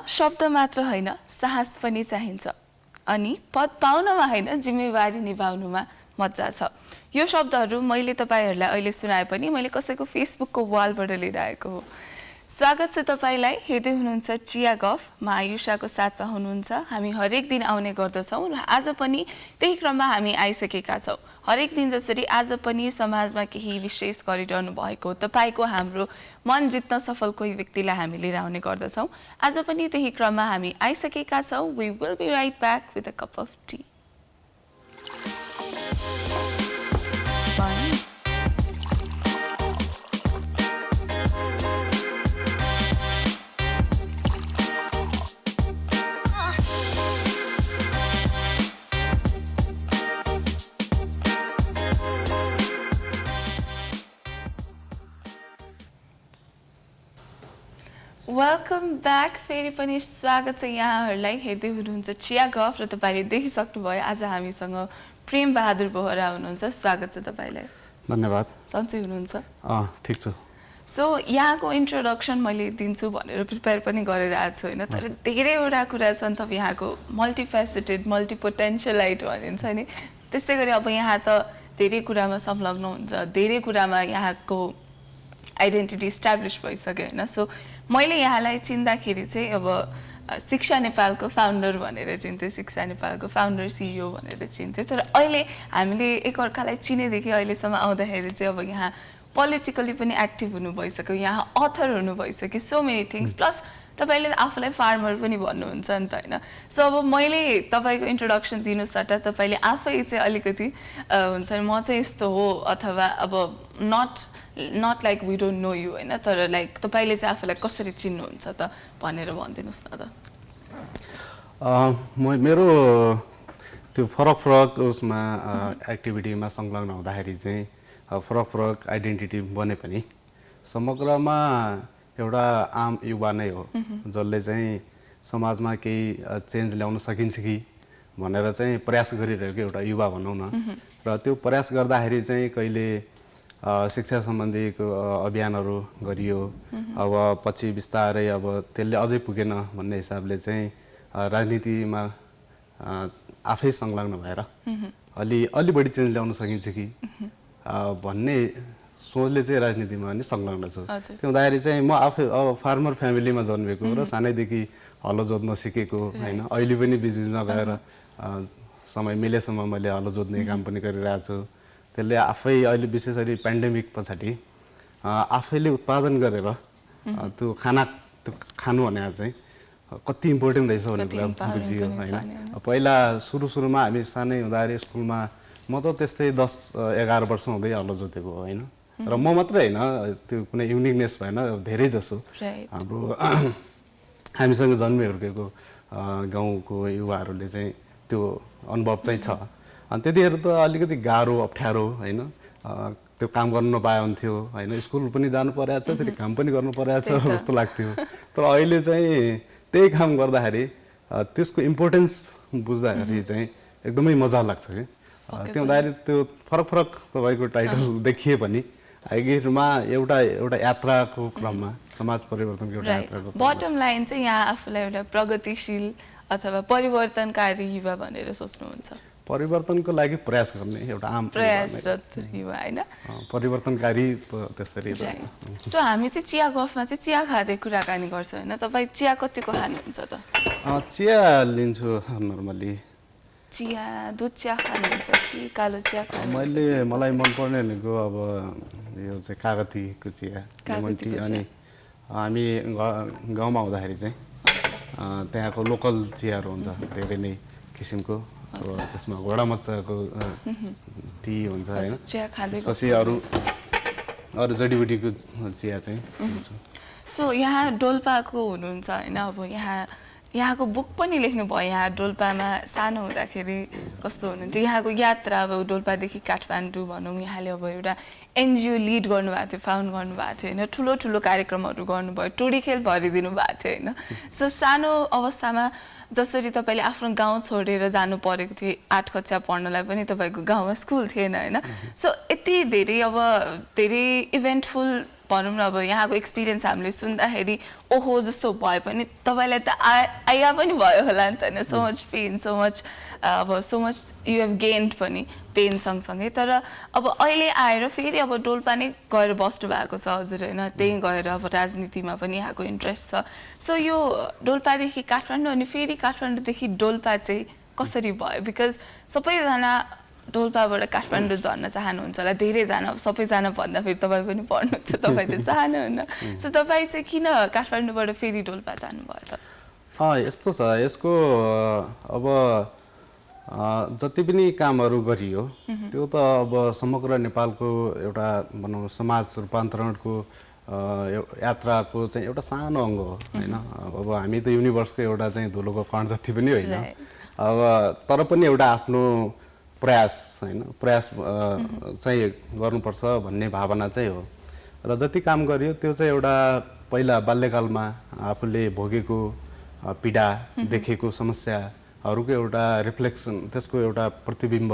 शब्द मात्र होइन साहस पनि चाहिन्छ अनि पद पाउनमा होइन जिम्मेवारी निभाउनुमा मजा छ। यो शब्दहरू मैले तपाईहरुलाई अहिले सुनाए पनि मैले कसैको फेसबुकको वालबाट लिएर आएको हो। स्वागत छ तपाईलाई, हेर्दै हुनुहुन्छ चिया गफ, म आयुषाको साथमा हुनुहुन्छ। हामी हरेक दिन आउने गर्दछौं र आज पनि त्यही क्रममा हामी आइसकेका छौं। हरेक दिन जसरी आज पनि समाजमा केही विशेष गरिरहनु भएको तपाईको हाम्रो मन जित्न सफल कोही व्यक्तिलाई हामी लिएर आउने गर्दछौं। आज पनि त्यही क्रममा हामी आइसकेका छौं। We will be right back with a cup of tea. Welcome back. फेरि पनि स्वागत छ यहाँहरूलाई। हेर्दै हुनुहुन्छ चिया गफ र तपाईले देखिसक्नुभयो आज हामीसँग प्रेम बहादुर बोहरा हुनुहुन्छ। स्वागत छ तपाईलाई। धन्यवाद। सन्चै हुनुहुन्छ? ठीक छु। सो यहाँको इन्ट्रोडक्सन मैले दिन्छु भनेर प्रिपेयर पनि गरेर आएको छु हैन, तर धेरैवटा कुरा छन्। तपाईँ यहाँको मल्टिफेसेटेड मल्टिपोटेन्शियलाइट भनिन्छ नि, त्यस्तै गरी अब यहाँ त धेरै कुरामा संलग्न हुन्छ, धेरै कुरामा यहाँको आइडेन्टिटी इस्टाब्लिश भइसक्यो हैन। सो मैले यहाँलाई चिन्दाखेरि चाहिँ अब शिक्षा नेपालको फाउन्डर भनेर चिन्थे, शिक्षा नेपालको फाउन्डर सिइओ भनेर चिन्थे। तर अहिले हामीले एकअर्कालाई चिनेदेखि अहिलेसम्म आउँदाखेरि चाहिँ अब यहाँ पोलिटिकली पनि एक्टिभ हुनु भइसक्यो, यहाँ अथर हुनु भइसक्यो, सो मेनी थिङ्स। प्लस तपाईले आफूलाई फार्मर पनि भन्नुहुन्छ नि त हैन। सो अब मैले तपाईको इन्ट्रोडक्सन दिनु सट्टा तपाईले आफै चाहिँ अलिकति हुन्छ नि म चाहिँ यस्तो हो अथवा अब not like we don't know you हैन, तर लाइक तपाईले चाहिँ आफूलाई कसरी चिन्नुहुन्छ त भनेर भनिदिनुस् न त। मेरो त्यो फरक उसमा एक्टिभिटीमा संलग्न हुँदाखेरि चाहिँ फरक आइडेन्टिटी बने पनि समग्रमा एउटा आम युवा नै हो जसले चाहिँ समाजमा केही चेन्ज ल्याउन सकिन्छ कि भनेर चाहिँ प्रयास गरिरहेको एउटा युवा भनौं न। र त्यो प्रयास गर्दाखेरि चाहिँ कहिले शिक्षा सम्बन्धी अभियानहरू गरियो, अब पछि बिस्तारै अब त्यसले अझै पुगेन भन्ने हिसाबले चाहिँ राजनीतिमा आफै संलग्न भएर अलि बढी चेन्ज ल्याउन सकिन्छ कि भन्ने सोचले चाहिँ राजनीतिमा पनि संलग्न छु। त्यो हुँदाखेरि चाहिँ म आफै अब फार्मर फ्यामिलीमा जन्मेको र सानैदेखि हलो जोत्न सिकेको हैन। अहिले पनि बिजुलीमा गएर समय मिलेसम्म मैले हलो जोत्ने काम पनि गरिरहेको छु। त्यसले आफै अहिले विशेष गरी पेन्डेमिक पछाडि आफैले उत्पादन गरेर त्यो खानु भने चाहिँ कति इम्पोर्टेन्ट रहेछ भन्ने कुरा बुझियो हैन। पहिला सुरुमा हामी सानै हुँदाखेरि स्कुलमा म त त्यस्तै 10-11 वर्ष हुँदै हलो जोतेको हो हैन। र म मात्रै हैन, त्यो कुनै युनिकनेस भएन, धेरै जसो हाम्रो हामीसँग जन्मे हुर्केको गाउँको युवाहरूले चाहिँ त्यो अनुभव चाहिँ छ। अनि त्यतिखेर त अलिकति गाह्रो अप्ठ्यारो हैन, त्यो काम गर्न नपाए हुन्थ्यो हैन, स्कुल पनि जानु परेछ फेरि काम पनि गर्नु परेछ जस्तो लाग्थ्यो। तर अहिले चाहिँ त्यही काम गर्दाखेरि त्यसको इम्पोर्टेन्स बुझ्दाखेरि चाहिँ एकदमै मजा लाग्छ के। त्यो हुँदाखेरि त्यो फरक तपाईको टाइटल देखिए पनि आखिरमा एउटा यात्राको क्रममा समाज परिवर्तनको एउटा यात्राको बटम लाइन चाहिँ यहाँ आफूलाई एउटा प्रगतिशील अथवा परिवर्तनकारी युवा भनेर सोच्नुहुन्छ? परिवर्तनको लागि प्रयास गर्ने एउटा आम प्रयासरत युवा हैन, परिवर्तनकारी त्यसरी। सो हामी चाहिँ चिया गफमा चाहिँ चिया खाँदै कुराकानी गर्छौं हैन। तपाई चिया कतिको खानुहुन्छ त? चिया लिन्छु नर्मली। चिया दुध चिया खानुहुन्छ कि कालो चिया खानुहुन्छ? मलाई मन पर्ने भनेको अब यो चाहिँ कागतीको चिया, लेमन टी। अनि हामी गाउँमा हुँदाखेरि चाहिँ त्यहाँको लोकल चियाहरू हुन्छ धेरै नै किसिमको, त्यसमा घोडा मच्चाको टी हुन्छ हैन। त्यसपछि अरू जडीबुटीको चिया चाहिँ हुन्छ। सो यहाँ डोल्पाको हुनुहुन्छ हैन, अब यहाँको बुक पनि लेख्नु भयो। यहाँ डोल्पामा सानो हुँदाखेरि कस्तो हुनुहुन्थ्यो, यहाँको यात्रा अब डोल्पादेखि काठमाडौँ भनौँ, यहाँले अब एउटा एनजिओ लिड गर्नुभएको थियो, फाउन्ड गर्नुभएको थियो हैन, ठुलो कार्यक्रमहरू गर्नुभयो, टोडी खेल भरिदिनु भएको थियो हैन। सो सानो अवस्थामा जसरी तपाईले आफ्नो गाउँ छोडेर जानु परेको थियो, 8 कक्षा पढ्नलाई पनि तपाईको गाउँमा स्कुल थिएन हैन। सो यति धेरै अब धेरै इभेन्टफुल भनौँ न अब यहाँको एक्सपिरियन्स हामीले सुन्दाखेरि ओहो जस्तो भए पनि तपाईँलाई त आइया पनि भयो होला नि त होइन so much pain so much you have gained पनि पेन सँगसँगै तर अब अहिले आएर फेरि अब डोल्पा नै गएर बस्नु भएको छ हजुर होइन त्यहीँ गएर अब राजनीतिमा पनि यहाँको इन्ट्रेस्ट छ सो यो डोल्पादेखि काठमाडौँ अनि फेरि काठमाडौँदेखि डोल्पा चाहिँ कसरी भयो बिकज सबैजना डोल्पाबाट काठमाडौँ झर्न चाहनुहुन्छ होला धेरैजना सबैजना भन्दाखेरि तपाईँ पनि पढ्नुहुन्छ तपाईँ त चाहनुहुन्न सो तपाईँ चाहिँ किन काठमाडौँबाट फेरि डोल्पा जानुभयो त यस्तो छ यसको अब जति पनि कामहरू गरियो त्यो त अब समग्र नेपालको एउटा भनौँ समाज रूपान्तरणको यात्राको चाहिँ एउटा सानो अङ्ग हो होइन अब हामी त युनिभर्सको एउटा चाहिँ धुलोको कण जति पनि होइन अब तर पनि एउटा आफ्नो प्रयास होइन प्रयास चाहिँ गर्नुपर्छ भन्ने भावना चाहिँ हो र जति काम गरियो त्यो चाहिँ एउटा पहिला बाल्यकालमा आफूले भोगेको पीडा देखेको समस्याहरूको एउटा रिफ्लेक्सन त्यसको एउटा प्रतिबिम्ब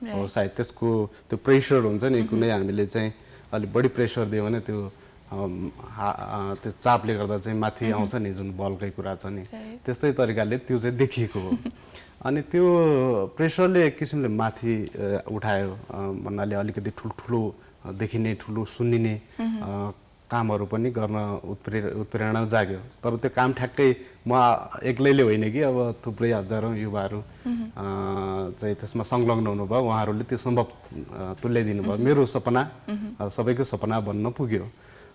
हो सायद त्यसको त्यो प्रेसर हुन्छ नि कुनै हामीले चाहिँ अलिक बढी प्रेसर दियो भने त्यो त्यो चापले गर्दा चाहिँ माथि आउँछ नि जुन बलकै कुरा छ नि त्यस्तै तरिकाले त्यो चाहिँ देखिएको हो अनि त्यो प्रेसरले एक किसिमले माथि उठायो भन्नाले अलिकति ठुल्ठुलो देखिने ठुलो सुन्निने कामहरू पनि गर्न उत्प्रेरणा जाग्यो तर त्यो काम ठ्याक्कै म एक्लैले होइन कि अब थुप्रै हजारौँ युवाहरू चाहिँ त्यसमा संलग्न हुनुभयो उहाँहरूले त्यो सम्भव तुल्याइदिनु भयो मेरो सपना सबैको सपना बन्न पुग्यो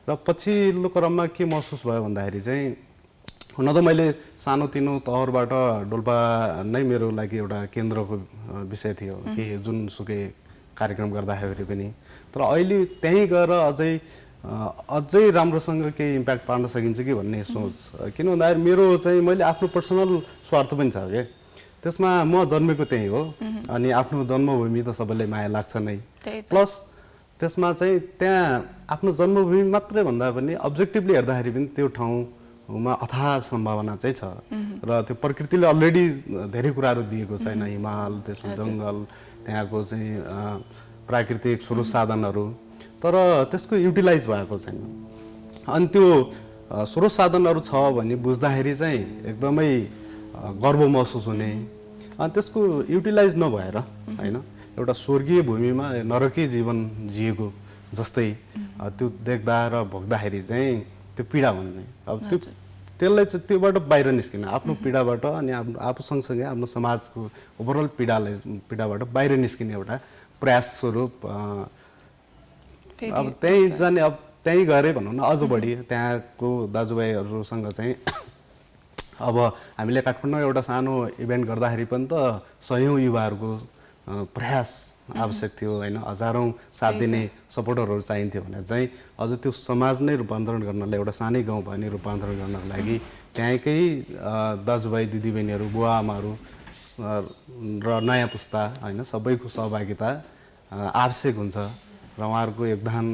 र पछिल्लो क्रममा के महसुस भयो भन्दाखेरि चाहिँ हुन त मैले सानोतिनो तहरबाट डोल्पा नै मेरो लागि एउटा केन्द्रको विषय थियो केही जुनसुकै कार्यक्रम गर्दाखेरि पनि तर अहिले त्यहीँ गएर अझै राम्रोसँग केही इम्प्याक्ट पार्न सकिन्छ कि भन्ने सोच किन भन्दाखेरि मेरो चाहिँ मैले आफ्नो पर्सनल स्वार्थ पनि छ क्या त्यसमा म जन्मेको त्यहीँ हो अनि आफ्नो जन्मभूमि त सबैलाई माया लाग्छ नै प्लस त्यसमा चाहिँ त्यहाँ आफ्नो जन्मभूमि मात्रै भन्दा पनि अब्जेक्टिभली हेर्दाखेरि पनि त्यो ठाउँमा अथाह सम्भावना चाहिँ छ र त्यो प्रकृतिले अलरेडी धेरै कुराहरू दिएको छैन हिमाल त्यसमा जङ्गल त्यहाँको चाहिँ प्राकृतिक स्रोत साधनहरू तर त्यसको युटिलाइज भएको छैन अनि त्यो स्रोत साधनहरू छ भने बुझ्दाखेरि चाहिँ एकदमै गर्व महसुस हुने अनि त्यसको युटिलाइज नभएर होइन एउटा स्वर्गीय भूमिमा नरकी जीवन जिएको जस्तै त्यो देख्दा र भोग्दाखेरि चाहिँ त्यो पीडा हुने अब त्यसलाई चाहिँ त्योबाट बाहिर निस्किन आफ्नो पीडाबाट अनि आफू सँगसँगै आफ्नो समाजको ओभरअल पीडाबाट बाहिर निस्किने एउटा प्रयास स्वरूप अब त्यहीँ जाने अब त्यहीँ गएरै भनौँ न अझ बढी त्यहाँको दाजुभाइहरूसँग चाहिँ अब हामीले काठमाडौँ एउटा सानो इभेन्ट गर्दाखेरि पनि त सयौँ युवाहरूको प्रयास आवश्यक थियो होइन हजारौँ साथ दिने सपोर्टरहरू चाहिन्थ्यो भने चाहिँ अझ त्यो समाज नै रूपान्तरण गर्नलाई एउटा सानै गाउँ भयो भने रूपान्तरण गर्नको लागि त्यहीँकै दाजुभाइ दिदीबहिनीहरू बुवा आमाहरू र नयाँ पुस्ता होइन सबैको सहभागिता आवश्यक हुन्छ र उहाँहरूको योगदान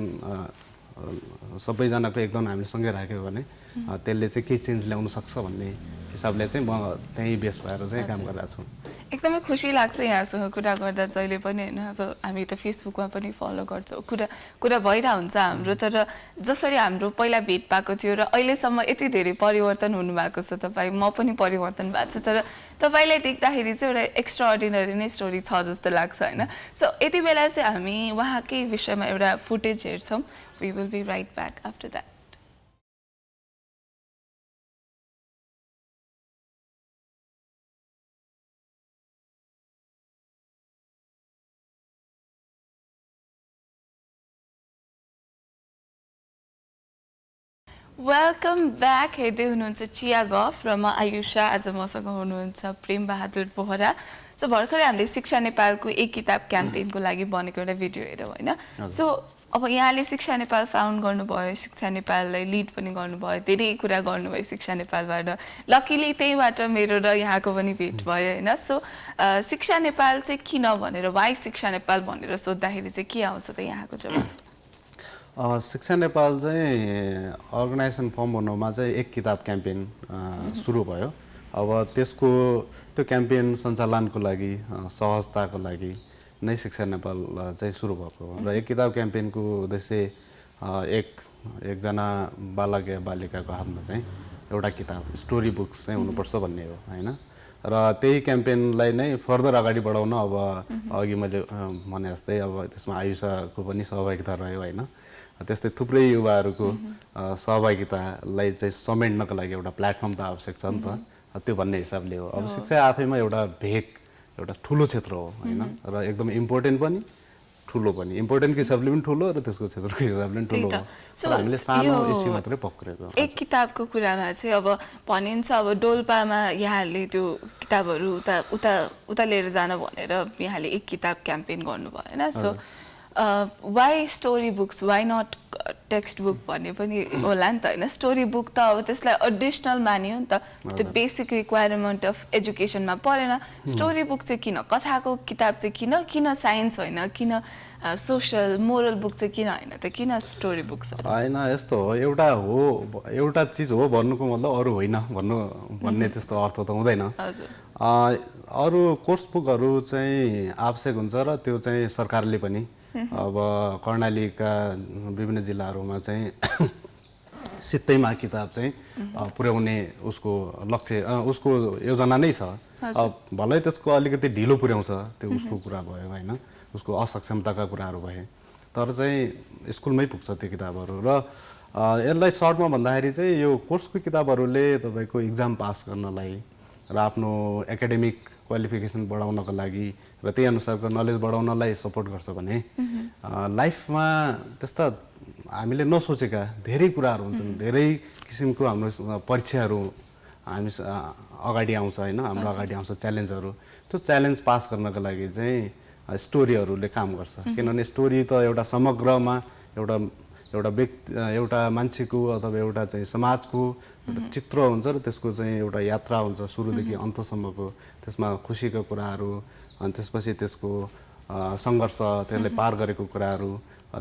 सबैजनाको योगदान हामीले सँगै राख्यो भने त्यसले चाहिँ केही चेन्ज ल्याउन सक्छ भन्ने हिसाबले चाहिँ म त्यहीँ बेस भएर चाहिँ काम गरिरहेको छु एकदमै खुसी लाग्छ यहाँसँग कुरा गर्दा जहिले पनि होइन अब हामी त फेसबुकमा पनि फलो गर्छौँ कुरा भइरहेको हुन्छ हाम्रो तर जसरी हाम्रो पहिला भेट पाएको थियो र अहिलेसम्म यति धेरै परिवर्तन हुनुभएको छ तपाईँ म पनि परिवर्तन भएको छ तर तपाईँलाई देख्दाखेरि चाहिँ एउटा एक्स्ट्रा अर्डिनरी नै स्टोरी छ जस्तो लाग्छ होइन सो यति बेला चाहिँ हामी उहाँकै विषयमा एउटा फुटेज हेर्छौँ we will be right back after that welcome back हेर्दै हुनुहुन्छ चिया गफ र म आयुषा आज मसँग हुनुहुन्छ प्रेम बहादुर बोहरा सो भर्खरै हामीले शिक्षा नेपालको एक किताब क्याम्पेनको लागि बनेको एउटा भिडियो हेरौँ होइन सो अब यहाँले शिक्षा नेपाल फाउन्ड गर्नुभयो शिक्षा नेपाललाई लिड पनि गर्नुभयो धेरै कुरा गर्नुभयो शिक्षा नेपालबाट लकिली त्यहीबाट मेरो र यहाँको पनि भेट भयो होइन सो शिक्षा नेपाल चाहिँ किन भनेर वाइ शिक्षा नेपाल भनेर सोद्धाखेरि चाहिँ के आउँछ त यहाँको जवाब शिक्षा नेपाल चाहिँ अर्गनाइजेसन फर्म हुनुमा चाहिँ एक किताब क्याम्पेन सुरु भयो अब त्यो क्याम्पेन सञ्चालनको लागि सहजताको लागि नै शिक्षा नेपाल चाहिँ सुरु भएको हो र एक किताब क्याम्पेनको उद्देश्य एक एकजना बालक या बालिकाको हातमा चाहिँ एउटा किताब स्टोरी बुक्स चाहिँ हुनुपर्छ भन्ने हो होइन र त्यही क्याम्पेनलाई नै फर्दर अगाडि बढाउन अब अघि मैले भने जस्तै अब त्यसमा आयुषको पनि सहभागिता रह्यो होइन त्यस्तै थुप्रै युवाहरूको सहभागितालाई चाहिँ समेट्नको लागि एउटा प्लेटफर्म त आवश्यक छ नि त त्यो भन्ने हिसाबले हो अब शिक्षा आफैमा एउटा भेग एउटा ठुलो क्षेत्र हो होइन र एकदम इम्पोर्टेन्ट पनि ठुलो पनि इम्पोर्टेन्टको हिसाबले पनि ठुलो र त्यसको क्षेत्रको हिसाबले पनि ठुलो हो हामीले सानो इस्यु मात्रै पक्रेको एक किताबको कुरामा चाहिँ अब भनिन्छ अब डोल्पामा यहाँहरूले त्यो किताबहरू उता उता उता लिएर जान भनेर यहाँले एक किताब क्याम्पेन गर्नुभयो होइन so why story books why not textbook भन्ने पनि होला नि त होइन स्टोरी बुक त अब त्यसलाई एडिसनल मानियो नि त त्यो बेसिक रिक्वायरमेन्ट अफ एजुकेसनमा परेन स्टोरी बुक चाहिँ किन कथाको किताब चाहिँ किन साइन्स होइन किन सोसल मोरल बुक चाहिँ किन होइन त किन स्टोरी बुक्स होइन यस्तो हो एउटा चिज हो भन्नुको मतलब अरू होइन भन्ने त्यस्तो अर्थ त हुँदैन अरू कोर्स बुकहरू चाहिँ आवश्यक हुन्छ र त्यो चाहिँ सरकारले पनि अब कर्णालीका विभिन्न जिल्लाहरूमा चाहिँ सित्तैमा किताब चाहिँ पुर्याउने उसको लक्ष्य उसको योजना नै छ भलै त्यसको अलिकति ढिलो पुर्याउँछ त्यो उसको कुरा भयो होइन उसको असक्षमताका कुराहरू भए तर चाहिँ स्कुलमै पुग्छ त्यो किताबहरू र यसलाई सर्टमा भन्दाखेरि चाहिँ यो कोर्सको किताबहरूले तपाईँको इक्जाम पास गर्नलाई र आफ्नो एकाडेमिक क्वालिफिकेसन बढाउनको लागि र त्यही अनुसारको नलेज बढाउनलाई सपोर्ट गर्छ भने लाइफमा त्यस्ता हामीले नसोचेका धेरै कुराहरू हुन्छन् धेरै किसिमको हाम्रो परीक्षाहरू हामी अगाडि आउँछ होइन हाम्रो अगाडि आउँछ च्यालेन्जहरू त्यो च्यालेन्ज पास गर्नको लागि चाहिँ स्टोरीहरूले काम गर्छ किनभने स्टोरी त एउटा समग्रमा एउटा व्यक्ति एउटा मान्छेको अथवा एउटा चाहिँ समाजको एउटा चित्र हुन्छ र त्यसको चाहिँ एउटा यात्रा हुन्छ सुरुदेखि अन्तसम्मको त्यसमा खुसीका कुराहरू अनि त्यसपछि त्यसको सङ्घर्ष त्यसले पार गरेको कुराहरू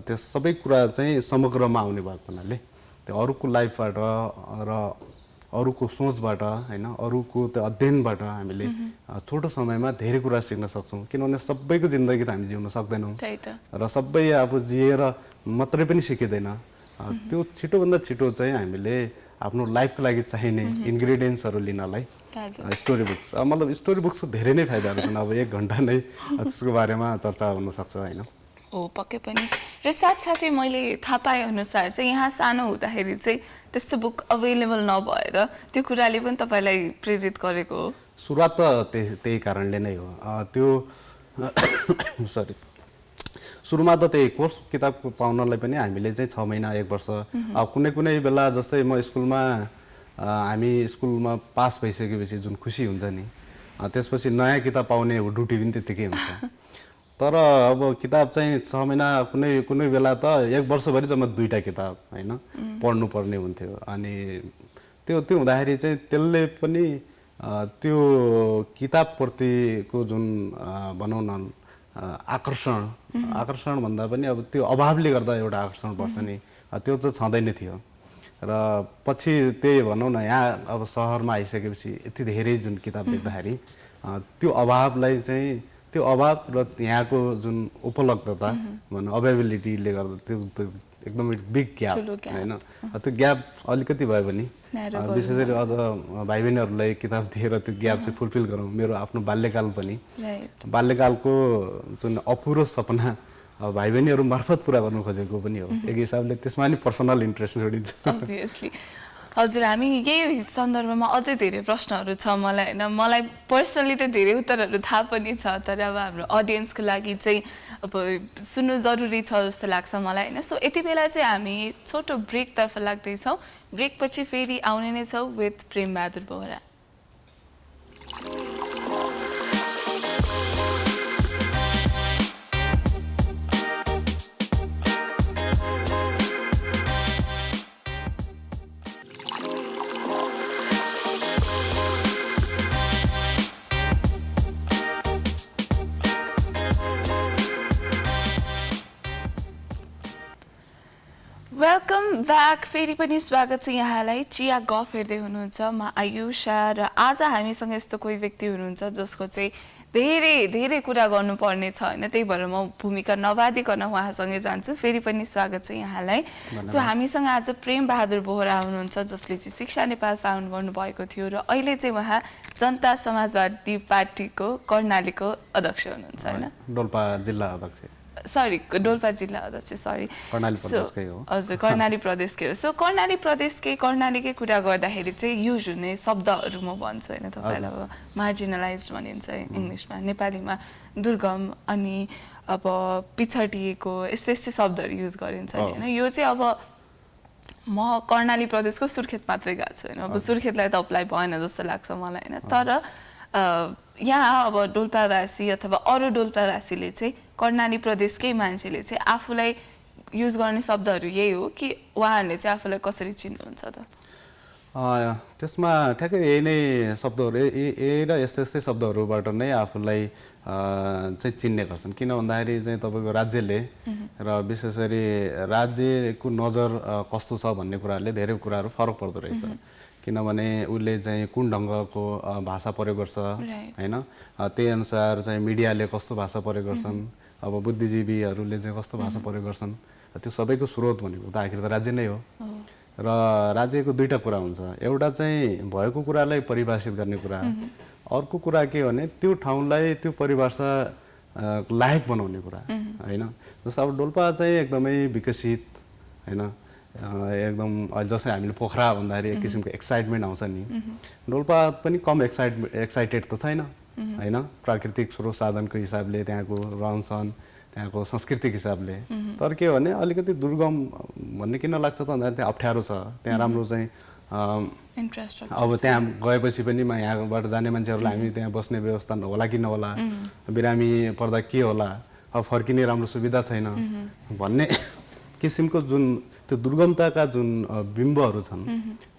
त्यस सबै कुरा चाहिँ समग्रमा आउने भएको हुनाले त्यो अरूको लाइफबाट र अरूको सोचबाट होइन अरूको त्यो अध्ययनबाट हामीले छोटो समयमा धेरै कुरा सिक्न सक्छौँ किनभने सबैको जिन्दगी त हामी जिउन सक्दैनौँ र सबै अब जिएर मात्रै पनि सिकिँदैन त्यो छिटोभन्दा छिटो चाहिँ हामीले आफ्नो लाइफको लागि चाहिने इन्ग्रिडियन्ट्सहरू लिनलाई स्टोरी बुक्स मतलब स्टोरी बुक्सको धेरै नै फाइदाहरू छन् अब 1 घन्टा नै त्यसको बारेमा चर्चा हुनसक्छ होइन हो पक्कै पनि र साथसाथै मैले थाहा पाए अनुसार चाहिँ यहाँ सानो हुँदाखेरि चाहिँ त्यस्तो बुक अभाइलेबल नभएर त्यो कुराले पनि तपाईँलाई प्रेरित गरेको हो सुरुवात त त्यही कारणले नै हो त्यो सरी सुरुमा त त्यही कोर्स किताब पाउनलाई पनि हामीले चाहिँ 6 महिना 1 वर्ष अब कुनै बेला जस्तै म स्कुलमा हामी स्कुलमा पास भइसकेपछि जुन खुसी हुन्छ नि त्यसपछि नयाँ किताब पाउने ड्युटी पनि त्यतिकै हुन्छ तर अब किताब चाहिँ 6 महिना कुनै बेला त 1 वर्षभरि जम्मा 2टा किताब होइन पढ्नुपर्ने हुन्थ्यो अनि त्यो हुँदाखेरि चाहिँ त्यसले पनि त्यो किताबप्रतिको जुन भनौँ न आकर्षण भन्दा पनि अब त्यो अभावले गर्दा एउटा आकर्षण बढ्छ नि त्यो चाहिँ छँदैन थियो र पछि त्यही भनौँ न यहाँ अब सहरमा आइसकेपछि यति धेरै जुन किताब देख्दाखेरि त्यो अभावलाई चाहिँ त्यो अभाव र यहाँको जुन उपलब्धता भनौँ अभाइबिलिटीले गर्दा त्यो एकदमै बिग ग्याप होइन त्यो ग्याप अलिकति भयो भने विशेष गरी अझ भाइ बहिनीहरूलाई किताब दिएर त्यो ग्याप चाहिँ फुलफिल गरौँ मेरो आफ्नो बाल्यकाल पनि बाल्यकालको जुन अपुरो सपना भाइ बहिनीहरू मार्फत पुरा गर्नु खोजेको पनि हो एक हिसाबले त्यसमा नि पर्सनल इन्ट्रेस्ट जोडिन्छ हजुर हामी यही सन्दर्भमा अझै धेरै प्रश्नहरू छ मलाई पर्सनली त धेरै उत्तरहरू थाहा पनि छ तर अब हाम्रो अडियन्सको लागि चाहिँ अब सुन्नु जरुरी छ जस्तो लाग्छ मलाई होइन सो यति बेला चाहिँ हामी छोटो ब्रेकतर्फ लाग्दैछौँ ब्रेकपछि फेरि आउने नै छौँ विथ प्रेम बहादुर बोहरा वेलकम ब्याक फेरि पनि स्वागत छ यहाँलाई चिया गफ हेर्दै हुनुहुन्छ म आयुषा र आज हामीसँग यस्तो कोही व्यक्ति हुनुहुन्छ जसको चाहिँ धेरै धेरै कुरा गर्नुपर्ने छ होइन, त्यही भएर म भूमिका नबाधिकन उहाँसँगै जान्छु। फेरि पनि स्वागत छ यहाँलाई। सो हामीसँग आज प्रेम बहादुर बोहरा हुनुहुन्छ, जसले चाहिँ शिक्षा नेपाल फाउन्ड गर्नुभएको थियो र अहिले चाहिँ उहाँ जनता समाजवादी पार्टीको कर्णालीको अध्यक्ष हुनुहुन्छ होइन, डोल्पा जिल्ला अध्यक्ष, सरी डोल्पा जिल्ला अध्यक्ष, सरी कर्णाली प्रदेशकै हो। हजुर, कर्णाली प्रदेशकै हो। सो कर्णालीकै कुरा गर्दाखेरि चाहिँ युज हुने शब्दहरू म भन्छु होइन तपाईँलाई। अब मार्जिनलाइज भनिन्छ इङ्ग्लिसमा, नेपालीमा दुर्गम, अनि अब पिछडिएको, यस्तै यस्तै शब्दहरू युज गरिन्छ होइन। यो चाहिँ अब म कर्णाली प्रदेशको सुर्खेत मात्रै गएको छु होइन, अब सुर्खेतलाई त अप्लाई भएन जस्तो लाग्छ मलाई होइन। तर यहाँ अब डोल्पावासी अथवा अरू डोल्पावासीले चाहिँ कर्णाली प्रदेशकै मान्छेले चाहिँ आफूलाई युज गर्ने शब्दहरू यही हो कि उहाँहरूले चाहिँ आफूलाई कसरी चिन्नुहुन्छ त? त्यसमा ठ्याक्कै यही नै शब्दहरू, यही र यस्तै यस्तै शब्दहरूबाट नै आफूलाई चाहिँ चिन्ने गर्छन्। किन भन्दाखेरि चाहिँ तपाईँको राज्यले र विशेष गरी राज्यको नजर कस्तो छ भन्ने कुराहरूले धेरै कुराहरू फरक पर्दो रहेछ। किनभने उसले चाहिँ कुन ढङ्गको भाषा प्रयोग गर्छ होइन, त्यही अनुसार चाहिँ मिडियाले कस्तो भाषा प्रयोग गर्छन्, अब बुद्धिजीवीहरूले चाहिँ कस्तो भाषा प्रयोग गर्छन्, त्यो सबैको स्रोत भनेको त आखिर त राज्य नै हो। र राज्यको दुईटा कुरा हुन्छ, एउटा चाहिँ भएको कुरालाई परिभाषित गर्ने कुरा, अर्को कुरा के भने त्यो ठाउँलाई त्यो परिभाषा लायक बनाउने कुरा होइन। जस्तो अब डोल्पा चाहिँ एकदमै विकसित होइन, एकदम जस्तै हामीले पोखरा भन्दाखेरि एक किसिमको एक्साइटमेन्ट आउँछ नि, डोल्पा पनि कम एक्साइटेड त छैन होइन, प्राकृतिक स्रोत साधनको हिसाबले, त्यहाँको रहनसहन, त्यहाँको सांस्कृतिक हिसाबले। तर के भने अलिकति दुर्गम भन्ने किन लाग्छ त भन्दा त्यहाँ अप्ठ्यारो छ, त्यहाँ राम्रो चाहिँ अब त्यहाँ गएपछि पनि यहाँबाट जाने मान्छेहरूलाई हामी त्यहाँ बस्ने व्यवस्था होला कि नहोला, बिरामी पर्दा के होला, अब फर्किने राम्रो सुविधा छैन भन्ने किसिमको जुन त्यो दुर्गमताका जुन बिम्बहरू छन्,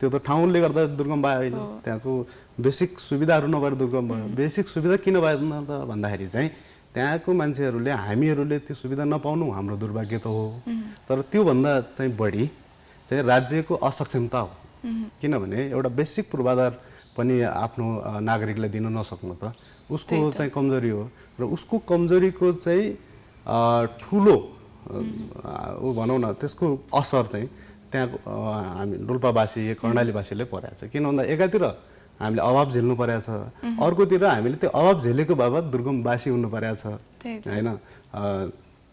त्यो त ठाउँले गर्दा दुर्गम भयो होइन। त्यहाँको बेसिक सुविधाहरू नभएर दुर्गम भयो। बेसिक सुविधा किन भएन त भन्दाखेरि चाहिँ त्यहाँको मान्छेहरूले, हामीहरूले त्यो सुविधा नपाउनु हाम्रो दुर्भाग्य त हो। तर त्योभन्दा चाहिँ बढी चाहिँ राज्यको असक्षमता हो। किनभने एउटा बेसिक पूर्वाधार पनि आफ्नो नागरिकलाई दिन नसक्नु त उसको चाहिँ कमजोरी हो। र उसको कमजोरीको चाहिँ ठुलो भनौँ न त्यसको असर चाहिँ त्यहाँको हामी डोल्पावासी कर्णालीवासीले परेको छ। किन भन्दा एकातिर हामीले अभाव झेल्नु परेको छ, अर्कोतिर हामीले त्यो अभाव झेलेको बाबत दुर्गमवासी हुनु परेको छ होइन।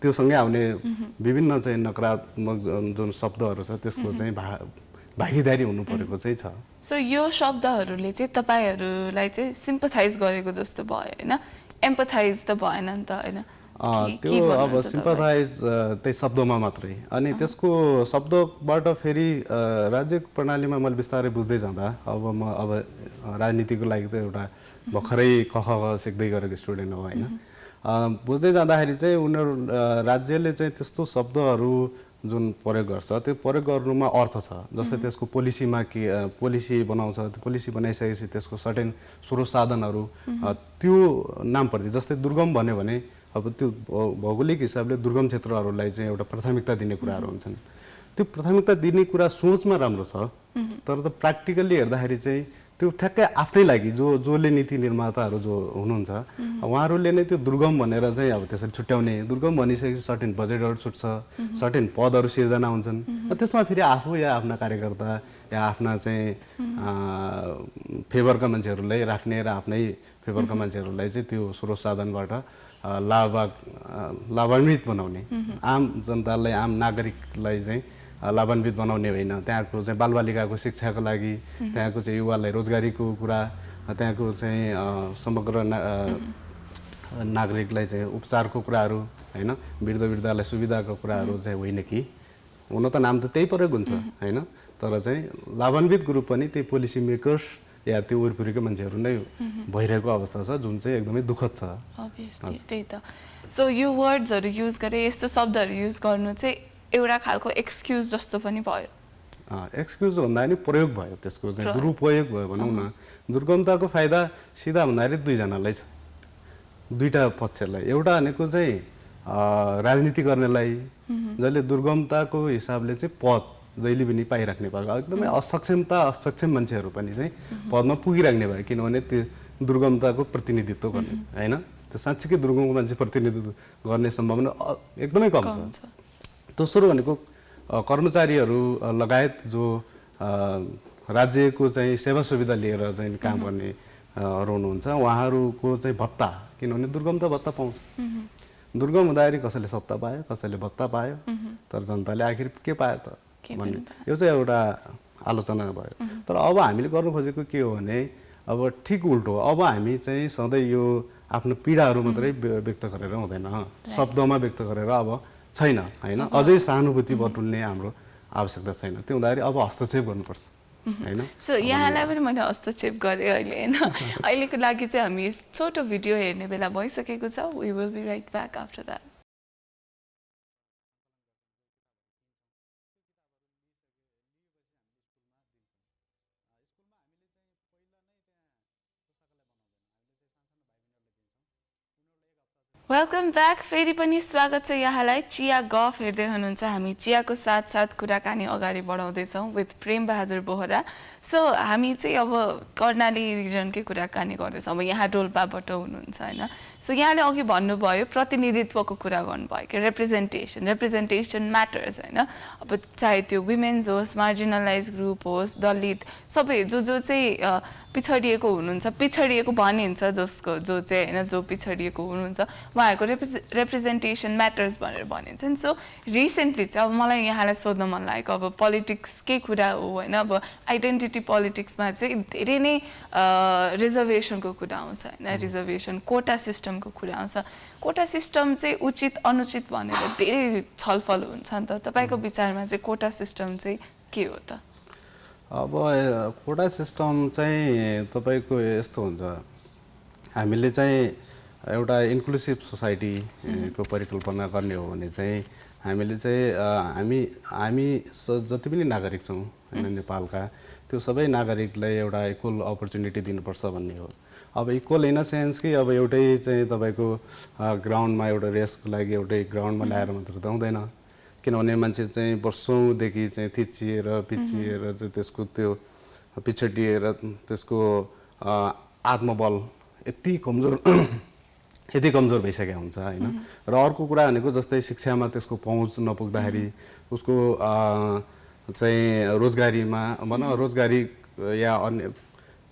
त्योसँगै आउने विभिन्न चाहिँ नकारात्मक जुन शब्दहरू छ त्यसको चाहिँ भागीदारी हुनु परेको चाहिँ छ। सो यो शब्दहरूले चाहिँ तपाईँहरूलाई चाहिँ सिम्पथाइज गरेको जस्तो भयो होइन, एम्पथाइज त भएन नि त होइन? त्यो अब सिम्पथाइज त्यही शब्दमा मात्रै, अनि त्यसको शब्दबाट फेरि राज्य प्रणालीमा मैले बिस्तारै बुझ्दै जाँदा, अब राजनीतिको लागि त एउटा भर्खरै कख सिक्दै गरेको स्टुडेन्ट हो होइन। बुझ्दै जाँदाखेरि चाहिँ उनीहरू राज्यले चाहिँ त्यस्तो शब्दहरू जुन प्रयोग गर्छ त्यो प्रयोग गर्नुमा अर्थ छ। जस्तै त्यसको पोलिसीमा के पोलिसी बनाउँछ, त्यो पोलिसी बनाइसकेपछि त्यसको सर्टेन स्रोत साधनहरू त्यो नामप्रति, जस्तै दुर्गम भन्यो भने अब त्यो भौगोलिक हिसाबले दुर्गम क्षेत्रहरूलाई चाहिँ एउटा प्राथमिकता दिने कुराहरू हुन्छन्। त्यो प्राथमिकता दिने कुरा सोचमा राम्रो छ, तर त प्र्याक्टिकल्ली हेर्दाखेरि चाहिँ त्यो ठ्याक्कै आफ्नै लागि जसले नीति निर्माताहरू जो हुनुहुन्छ उहाँहरूले नै त्यो दुर्गम भनेर चाहिँ अब त्यसरी छुट्याउने, दुर्गम भनिसकेपछि सर्टेन बजेटहरू छुट्छ, सर्टेन पदहरू सिर्जना हुन्छन्। त्यसमा फेरि आफू या आफ्ना कार्यकर्ता या आफ्ना चाहिँ फेभरका मान्छेहरूलाई राख्ने र आफ्नै फेभरका मान्छेहरूलाई चाहिँ त्यो स्रोत साधनबाट लाभान्वित बनाउने, आम जनतालाई, आम नागरिकलाई चाहिँ लाभान्वित बनाउने होइन। त्यहाँको चाहिँ बालबालिकाको शिक्षाको लागि, त्यहाँको चाहिँ युवालाई रोजगारीको कुरा, त्यहाँको चाहिँ समग्र नागरिकलाई चाहिँ उपचारको कुराहरू होइन, वृद्धलाई सुविधाको कुराहरू चाहिँ होइन कि, हुन त नाम त त्यही प्रयोग हुन्छ होइन, तर चाहिँ लाभान्वित ग्रुप पनि त्यही पोलिसी मेकर्स या त्यो वरिपरिको मान्छेहरू नै भइरहेको अवस्था छ, जुन चाहिँ एकदमै दुःखद छ। अभियसली त्यही त। सो यो वर्ड्सहरू युज गरे, यस्तो शब्दहरू युज गर्नु चाहिँ एउटा खालको एक्सक्युज जस्तो पनि भयो। एक्सक्युज भन्दा नि प्रयोग भयो, त्यसको चाहिँ दुरुपयोग भयो भनौँ न। दुर्गमताको फाइदा सिधा भन्दाखेरि दुईजनालाई छ, दुईटा पक्षलाई। एउटा भनेको चाहिँ राजनीति गर्नेलाई, जसले दुर्गमताको हिसाबले चाहिँ पद जहिले पनि पाइराख्ने भयो, एकदमै असक्षम मान्छेहरू पनि चाहिँ पदमा पुगिराख्ने भयो। किनभने दुर्गमताको प्रतिनिधित्व गर्ने हैन त्यो साँच्चीकै दुर्गमको मान्छे प्रतिनिधित्व गर्ने सम्भावना एकदमै कम छ दोस्रो भनेको कर्मचारीहरू लगायत जो राज्यको चाहिँ सेवा सुविधा लिएर चाहिँ काम गर्नेहरू हुनुहुन्छ उहाँहरूको चाहिँ भत्ता किनभने दुर्गम त भत्ता पाउँछ दुर्गम हुँदाखेरि कसैले सत्ता पायो कसैले भत्ता पायो तर जनताले आखिर के पायो त भन्ने यो चाहिँ एउटा आलोचना भयो तर अब हामीले गर्नु खोजेको के हो भने अब ठिक उल्टो अब हामी चाहिँ सधैँ यो आफ्नो पीडाहरू मात्रै व्यक्त गरेर हुँदैन शब्दमा व्यक्त गरेर अब छैन हैन अझै सहानुभूति बटुल्ने हाम्रो आवश्यकता छैन त्यो हुँदाखेरि अब हस्तक्षेप गर्नुपर्छ हैन सो यहाँलाई पनि मैले हस्तक्षेप गरेँ अहिले हैन अहिलेको लागि चाहिँ हामी छोटो भिडियो हेर्ने बेला भइसकेको छ we will be right back after that welcome back फेरि पनि स्वागत छ यहाँलाई चिया गफ हेर्दै हुनुहुन्छ हामी चियाको साथ कुराकानी अगाडि बढाउँदैछौँ विथ प्रेम बहादुर बोहरा सो हामी चाहिँ अब कर्णाली रिजनकै कुराकानी गर्दैछौँ अब यहाँ डोल्पाबाट हुनुहुन्छ हैन सो यहाँले अघि भन्नुभयो प्रतिनिधित्वको कुरा गर्नुभयो कि रिप्रेजेन्टेसन म्याटर्स हैन अब चाहे त्यो वुमेन्स होस् मार्जिनलाइज ग्रुप होस् दलित सबै जो चाहिँ पिछडिएको हुनुहुन्छ पिछडिएको भनिन्छ जसको जो चाहिँ हैन जो पिछडिएको हुनुहुन्छ उहाँहरूको रिप्रेजेन्टेसन म्याटर्स भनेर भनिन्छ नि सो रिसेन्टली चाहिँ अब मलाई यहाँलाई सोध्न मन लागेको अब पोलिटिक्सकै कुरा हो हैन अब आइडेन्टिटी पोलिटिक्समा चाहिँ धेरै नै रिजर्भेसनको कुरा आउँछ हैन रिजर्भेसन कोटा सिस्टमको कुरा आउँछ कोटा सिस्टम चाहिँ उचित अनुचित भनेर धेरै छलफल हुन्छ नि त तपाईको विचारमा चाहिँ कोटा सिस्टम चाहिँ के हो त अब कोटा सिस्टम चाहिँ तपाईको यस्तो हुन्छ हामीले चाहिँ एउटा इन्क्लुसिभ सोसाइटीको परिकल्पना गर्ने हो भने चाहिँ हामीले चाहिँ हामी जति पनि नागरिक छौँ हैन नेपालका त्यो सबै नागरिकलाई एउटा इक्वल अपर्च्युनिटी दिनुपर्छ भन्ने हो अब इक्वल इन अ सेन्स कि अब एउटै चाहिँ तपाईको ग्राउन्डमा एउटा रेसको लागि एउटै ग्राउन्डमा ल्याएर मात्र त हुँदैन किनभने मान्छे चाहिँ वर्षौँदेखि चाहिँ थिचिएर पिचिएर चाहिँ त्यसको त्यो पिछडिएर त्यसको आत्मबल यति कमजोर भइसकेको हुन्छ हैन र अर्को कुरा भनेको जस्तै शिक्षामा त्यसको पहुँच नपुग्दाखेरि उसको चाहिँ रोजगारीमा रोजगारी या अन्य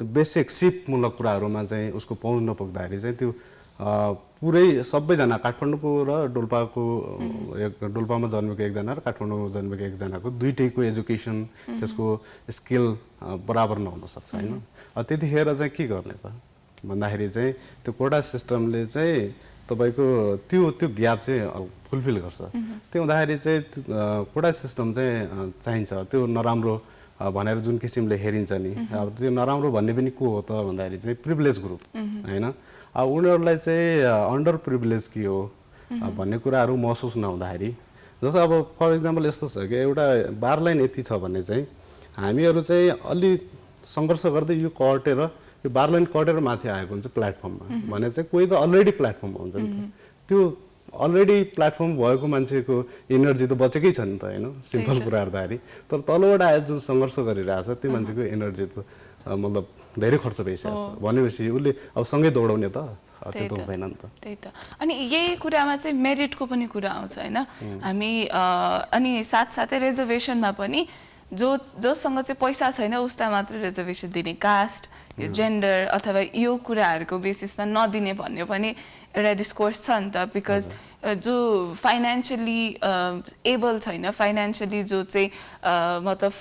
बेसिक सिपमूलक कुराहरूमा चाहिँ उसको पहुँच नपुग्दाखेरि चाहिँ त्यो पुरै सबैजना काठमाडौँको र डोल्पामा जन्मेको एकजना र काठमाडौँमा जन्मेको एकजनाको दुईटैको एजुकेसन त्यसको स्किल बराबर नहुन सक्छ हैन त्यतिखेर चाहिँ के गर्ने त भन्दाखेरि चाहिँ त्यो कोटा सिस्टमले चाहिँ तपाईको त्यो ग्याप चाहिँ फुलफिल गर्छ त्यो हुँदाखेरि चाहिँ कोटा सिस्टम चाहिँ चाहिन्छ त्यो नराम्रो भनेर जुन किसिमले हेरिन्छ नि अब त्यो नराम्रो भन्ने पनि को हो त भन्दाखेरि चाहिँ प्रिभिलेज ग्रुप हैन अब उनीहरूलाई चाहिँ अन्डर प्रिभिलेज के हो भन्ने कुराहरू महसुस नहुँदाखेरि जस्तो अब फर इक्जाम्पल यस्तो छ कि एउटा बार लाइन यति छ भने चाहिँ हामीहरू चाहिँ अलि सङ्घर्ष गर्दै यो कटेर यो बार लाइन कटेर माथि आएको हुन्छ प्लेटफर्ममा भने चाहिँ कोही त अलरेडी प्लेटफर्ममा हुन्छ नि त त्यो अलरेडी प्लेटफर्म भएको मान्छेको एनर्जी त बचेकै छ नि त हैन सिम्पल कुरा हेर्दाखेरि तर तलबाट आएर जुन सङ्घर्ष गरिरहेछ त्यो मान्छेको एनर्जी त मतलब धेरै खर्च भइसकेको छ भनेपछि उसले अब सँगै दौडाउने त त्यो त हुँदैन नि त त्यही त अनि यही कुरामा चाहिँ मेरिटको पनि कुरा आउँछ हैन हामी अनि साथसाथै रिजर्भेसनमा पनि जोसँग चाहिँ पैसा छैन उसलाई मात्र रिजर्भेसन दिने कास्ट जेन्डर अथवा यो कुराहरूको बेसिसमा नदिने भन्ने पनि एउटा डिस्कोर्स छ नि त बिकज जो फाइनेन्शियली एबल छैन फाइनेन्शियली जो चाहिँ मतलब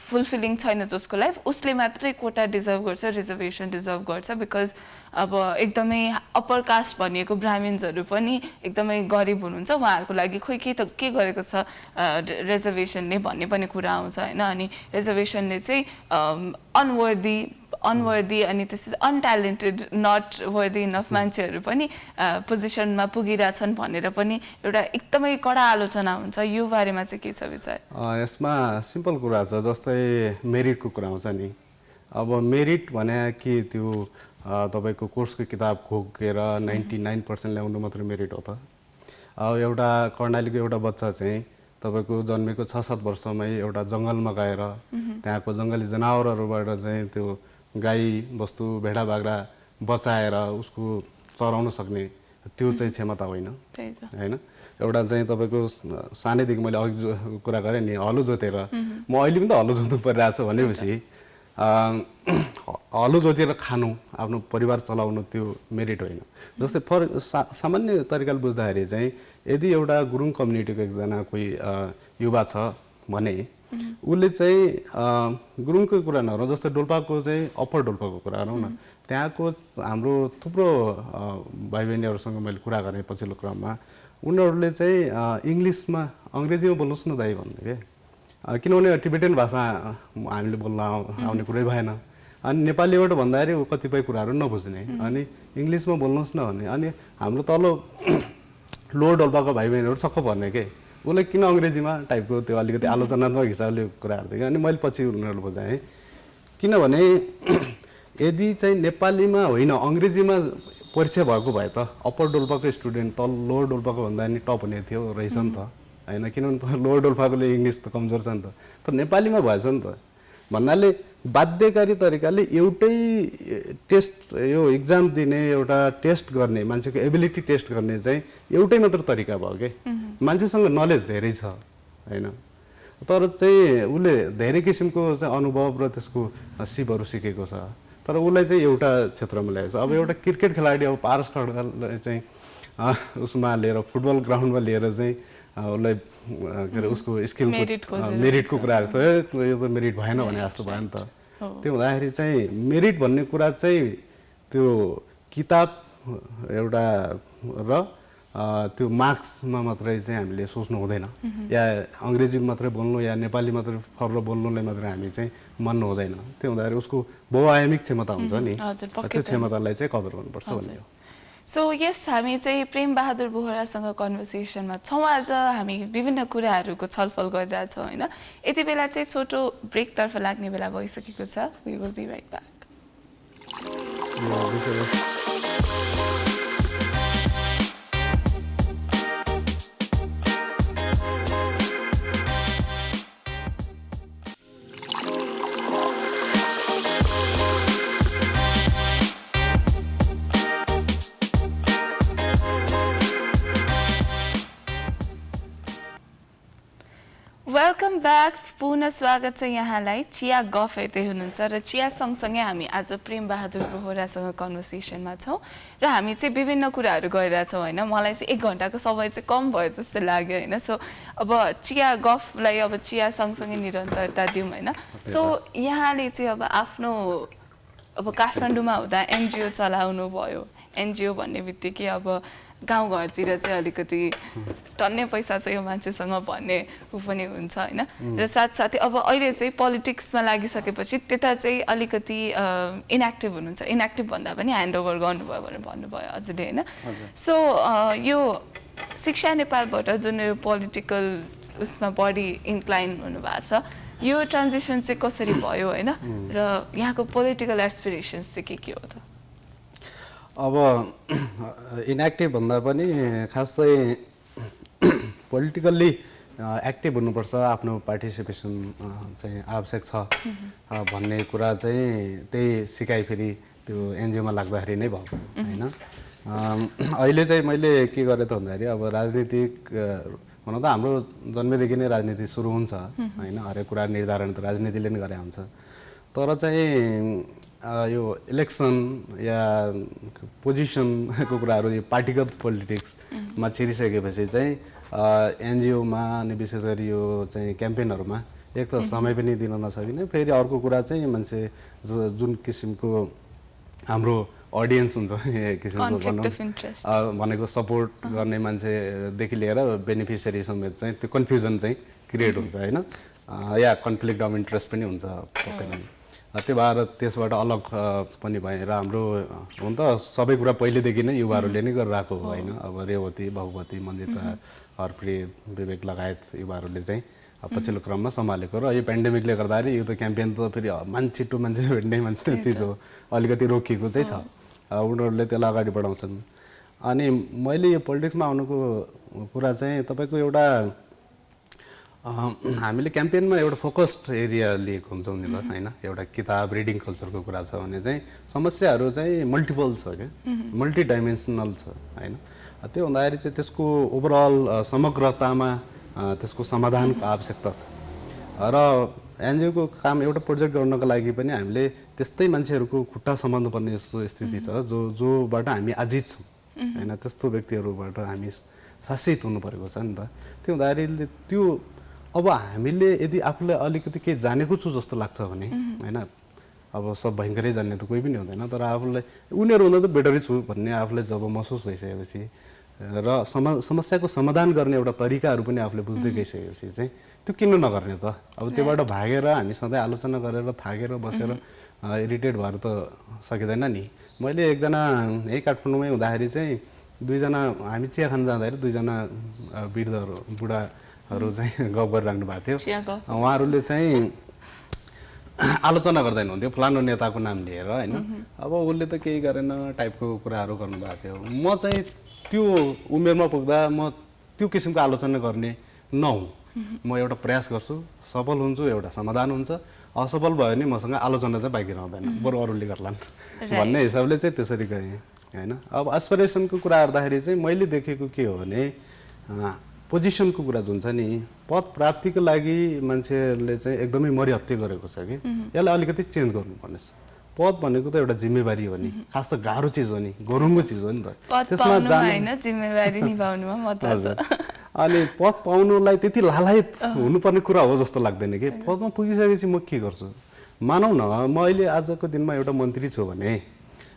फुलफिलिङ छैन जसको लाइफ उसले मात्रै कोटा डिजर्भ गर्छ रिजर्भेसन डिजर्भ गर्छ बिकज अब एकदमै अप्पर कास्ट भनिएको ब्राह्मिन्सहरू पनि एकदमै गरिब हुनुहुन्छ उहाँहरूको लागि खोइ के गरेको छ रिजर्भेसनले भन्ने पनि कुरा आउँछ हैन अनि रिजर्भेसनले चाहिँ अनवर्दी अनि त्यसै अनट्यालेन्टेड नट वर्दी इनफ मान्छेहरू पनि पोजिसनमा पुगिरहेछन् भनेर पनि एउटा एकदमै कडा आलोचना हुन्छ यो बारेमा चाहिँ के छ विचार यसमा सिम्पल कुरा छ जस्तै मेरिटको कुरा आउँछ नि अब मेरिट भने कि त्यो तपाईको कोर्सको किताब खोकेर 99% ल्याउनु मात्र मेरिट हो त अब एउटा कर्णालीको एउटा बच्चा चाहिँ तपाईको जन्मेको 6-7 वर्षमै एउटा जङ्गलमा गएर त्यहाँको जङ्गली जनावरहरूबाट चाहिँ त्यो गाई बस्तु भेडा बाख्रा बचाएर उसको चराउन सक्ने त्यो चाहिँ क्षमता होइन त्यही त होइन एउटा चाहिँ तपाईँको सानैदेखि मैले अघि कुरा गरेँ नि हलो जोतेर म अहिले पनि त हलो जोत्नु परिरहेको छ भनेपछि हलो जोतेर खानु आफ्नो परिवार चलाउनु त्यो मेरिट होइन जस्तै सामान्य तरिकाले बुझ्दाखेरि चाहिँ यदि एउटा गुरुङ कम्युनिटीको एकजना कोही युवा छ भने उसले चाहिँ गुरुङको कुरा नगरौँ जस्तै डोल्पाको चाहिँ अप्पर डोल्पाको कुरा गरौँ न त्यहाँको हाम्रो थुप्रो भाइ बहिनीहरूसँग मैले कुरा गरेँ पछिल्लो क्रममा उनीहरूले चाहिँ इङ्ग्लिसमा अङ्ग्रेजीमा बोल्नुहोस् न दाइ भन्ने क्या किनभने टिबेटन भाषा हामीले बोल्न आउने कुरै भएन अनि नेपालीबाट भन्दाखेरि कतिपय कुराहरू नबुझ्ने अनि इङ्ग्लिसमा बोल्नुहोस् न भन्ने अनि हाम्रो तल्लो लोवर डोल्पाको भाइ बहिनीहरू छक्क पर्ने के उसलाई किन अङ्ग्रेजीमा टाइपको त्यो अलिकति आलोचनात्मक हिसाबले कुराहरू देखेँ अनि मैले पछि उनीहरूले बुझाएँ किनभने यदि चाहिँ नेपालीमा होइन अङ्ग्रेजीमा परीक्षा भएको भए त अप्पर डोल्पाको स्टुडेन्ट तल लोवर डोल्पाको भन्दा नि टप हुने थियो रहेछ नि त होइन किनभने लोवर डोल्पाकोले इङ्ग्लिस त कमजोर छ नि त तर नेपालीमा भएछ नि त भन्नाले बाध्यकारी तरिकाले एउटै टेस्ट यो इक्जाम दिने एउटा टेस्ट गर्ने मान्छेको एबिलिटी टेस्ट गर्ने चाहिँ एउटै मात्र तरिका भयो कि मान्छेसँग नलेज धेरै छ होइन तर चाहिँ उसले धेरै किसिमको चाहिँ अनुभव र त्यसको सिपहरू सिकेको छ तर उसलाई चाहिँ एउटा क्षेत्रमा ल्याएको छ अब एउटा क्रिकेट खेलाडी अब पारस खड्कालाई चाहिँ उसमा लिएर फुटबल ग्राउन्डमा लिएर चाहिँ उसलाई के अरे उसको स्किलको मेरिटको कुराहरू त यो त मेरिट भएन भने जस्तो भयो नि त त्यो हुँदाखेरि चाहिँ मेरिट भन्ने कुरा चाहिँ त्यो किताब एउटा र त्यो मार्क्समा मात्रै चाहिँ हामीले सोच्नु हुँदैन या अङ्ग्रेजी मात्रै बोल्नु या नेपाली मात्रै फर्र बोल्नुलाई मात्रै हामी चाहिँ मान्नु हुँदैन त्यो हुँदाखेरि उसको बहुआयामिक क्षमता हुन्छ नि त्यो क्षमतालाई चाहिँ कदर गर्नुपर्छ भन्ने हो सो यस हामी चाहिँ प्रेम बहादुर बोहरासँग कन्भर्सेसनमा छौँ आज हामी विभिन्न कुराहरूको छलफल गरिरहेछौँ होइन यति बेला चाहिँ छोटो ब्रेकतर्फ लाग्ने बेला भइसकेको छ we will be right back welcome back पुनः स्वागत छ यहाँलाई चिया गफ हेर्दै हुनुहुन्छ र चिया सँगसँगै हामी आज प्रेम बहादुर बोहरासँग कन्भर्सेसनमा छौँ र हामी चाहिँ विभिन्न कुराहरू गरिरहेछौँ होइन मलाई चाहिँ 1 घन्टाको समय चाहिँ कम भयो जस्तो लाग्यो होइन सो अब चिया गफलाई अब चिया सँगसँगै निरन्तरता दिउँ होइन सो यहाँले चाहिँ अब आफ्नो अब काठमाडौँमा हुँदा एनजिओ चलाउनु भयो एनजिओ भन्ने बित्तिकै अब गाउँघरतिर चाहिँ अलिकति टन्ने पैसा चाहिँ यो मान्छेसँग भन्ने ऊ पनि हुन्छ होइन र साथसाथै अब अहिले चाहिँ पोलिटिक्समा लागिसकेपछि त्यता चाहिँ अलिकति इनएक्टिभ हुनुहुन्छ इनएक्टिभ भन्दा पनि ह्यान्डओभर गर्नुभयो भनेर भन्नुभयो हजुरले होइन सो यो शिक्षा नेपालबाट जुन यो पोलिटिकल उसमा बढी इन्क्लाइन हुनुभएको छ यो ट्रान्जिसन चाहिँ कसरी भयो होइन र यहाँको पोलिटिकल एस्पिरेसन्स चाहिँ के हो त अब इनएक्टिभ भन्दा पनि खास चाहिँ पोलिटिकल्ली एक्टिभ हुनुपर्छ आफ्नो पार्टिसिपेसन चाहिँ आवश्यक छ भन्ने कुरा चाहिँ त्यही सिकाइ फेरि त्यो एनजिओमा लाग्दाखेरि नै भयो होइन अहिले चाहिँ मैले के गरेँ त भन्दाखेरि अब राजनीतिक हुन त हाम्रो जन्मेदेखि नै राजनीति सुरु हुन्छ होइन हरेक कुरा निर्धारण त राजनीतिले नै गरे हुन्छ तर चाहिँ यो इलेक्सन या पोजिसनको कुराहरू यो पार्टीगत पोलिटिक्समा छिरिसकेपछि चाहिँ एनजिओमा अनि विशेष गरी यो चाहिँ क्याम्पेनहरूमा एक त समय पनि दिन नसकिने फेरि अर्को कुरा चाहिँ मान्छे जुन किसिमको हाम्रो अडियन्स हुन्छ एक किसिमको भनौँ भनेको सपोर्ट गर्ने मान्छेदेखि लिएर बेनिफिसियरी समेत चाहिँ त्यो कन्फ्युजन चाहिँ क्रिएट हुन्छ होइन या कन्फ्लिक्ट अफ इन्ट्रेस्ट पनि हुन्छ पक्कै पनि त्यो भएर त्यसबाट अलग पनि भएर हाम्रो हुन त सबै कुरा पहिलेदेखि नै युवाहरूले नै गरिरहेको हो होइन अब रेवती भगवती मन्दिता हरप्रीत विवेक लगायत युवाहरूले चाहिँ पछिल्लो क्रममा सम्हालेको र यो पेन्डेमिकले गर्दाखेरि यो त क्याम्पेन त फेरि छिट्टो मान्छे भेट्ने मान्छे चिज हो अलिकति रोकिएको चाहिँ छ उनीहरूले त्यसलाई अगाडि बढाउँछन् अनि मैले यो पोलिटिक्समा आउनुको कुरा चाहिँ तपाईँको एउटा हामीले क्याम्पेनमा एउटा फोकस्ड एरिया लिएको हुन्छौँ नि त होइन एउटा किताब रिडिङ कल्चरको कुरा छ भने चाहिँ समस्याहरू चाहिँ मल्टिपल छ क्या मल्टिडाइमेन्सनल छ होइन त्यो हुँदाखेरि चाहिँ त्यसको ओभरअल समग्रतामा त्यसको समाधानको आवश्यकता छ र एनजिओको काम एउटा प्रोजेक्ट गर्नको लागि पनि हामीले त्यस्तै मान्छेहरूको खुट्टा समाउनु पर्ने यस्तो स्थिति छ जोबाट हामी आजित छौँ होइन त्यस्तो व्यक्तिहरूबाट हामी शासित हुनु परेको छ नि त त्यो हुँदाखेरि त्यो अब हामीले यदि आफूलाई अलिकति केही जानेको छु जस्तो लाग्छ भने होइन अब सब भयङ्करै जान्ने त कोही पनि हुँदैन तर आफूलाई उनीहरूभन्दा त बेटरै छु भन्ने आफूलाई जब महसुस भइसकेपछि र समस्याको समाधान गर्ने एउटा तरिकाहरू पनि आफूले बुझ्दै गइसकेपछि चाहिँ त्यो किन नगर्ने त अब त्योबाट भागेर हामी सधैँ आलोचना गरेर थाकेर बसेर इरिटेट भएर त सकिँदैन नि मैले एकजना यही काठमाडौँमै हुँदाखेरि चाहिँ दुईजना हामी चिया खान जाँदाखेरि दुईजना वृद्धहरू बुढाहरू चाहिँ गफ गरिराख्नु भएको थियो उहाँहरूले चाहिँ आलोचना गर्दैन हुन्थ्यो फलानु नेताको नाम लिएर होइन अब उसले त केही गरेन टाइपको कुराहरू गर्नुभएको थियो म चाहिँ त्यो उमेरमा पुग्दा म त्यो किसिमको आलोचना गर्ने नहुँ म एउटा प्रयास गर्छु सफल हुन्छु एउटा समाधान हुन्छ असफल भयो भने मसँग आलोचना चाहिँ बाँकी रहँदैन बरु अरूले गर्लान् भन्ने हिसाबले चाहिँ त्यसरी गएँ होइन अब एस्पिरेसनको कुरा गर्दाखेरि चाहिँ मैले देखेको के हो भने पोजिसनको कुरा जुन छ नि पद प्राप्तिको लागि मान्छेहरूले चाहिँ एकदमै मरिहत्ते गरेको छ कि यसलाई अलिकति चेन्ज गर्नुपर्ने छ पद भनेको त एउटा जिम्मेवारी हो नि खास त गाह्रो चिज हो नि गरुङको चिज हो नि त त्यसमा जिम्मेवारी निभाउनुमा मजा छ अनि पद पाउनुलाई त्यति लालायत हुनुपर्ने कुरा हो जस्तो लाग्दैन कि पदमा पुगिसकेपछि म के गर्छु मानौ न म अहिले आजको दिनमा एउटा मन्त्री छु भने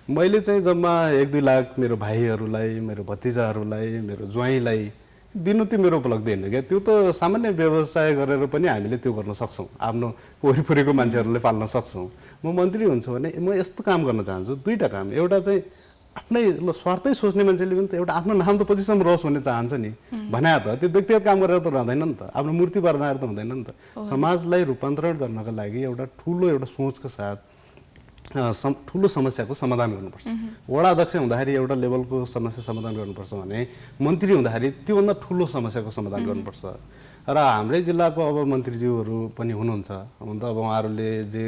मैले चाहिँ जम्मा 1-2 लाख मेरो भाइहरूलाई मेरो भतिजाहरूलाई मेरो ज्वाइँलाई दिनु त्यो मेरो उपलब्धि होइन क्या त्यो त सामान्य व्यवसाय गरेर पनि हामीले त्यो गर्न सक्छौँ आफ्नो वरिपरिको मान्छेहरूले पाल्न सक्छौँ म मन्त्री हुन्छु भने म यस्तो काम गर्न चाहन्छु दुईवटा काम एउटा चाहिँ आफ्नै स्वार्थै सोच्ने मान्छेले पनि त एउटा आफ्नो नाम त पछिसम्म रहोस् भन्ने चाहन्छ नि भने त त्यो व्यक्तिगत काम गरेर त रहँदैन नि त आफ्नो मूर्ति बनाएर त हुँदैन नि त समाजलाई रूपान्तरण गर्नका लागि एउटा ठुलो एउटा सोचको साथ ठुलो समस्याको समाधान गर्नुपर्छ वडा अध्यक्ष हुँदाखेरि एउटा लेभलको समस्या समाधान गर्नुपर्छ भने मन्त्री हुँदाखेरि त्योभन्दा ठुलो समस्याको समाधान गर्नुपर्छ र हाम्रै जिल्लाको अब मन्त्रीज्यूहरू पनि हुनुहुन्छ हुन त अब उहाँहरूले जे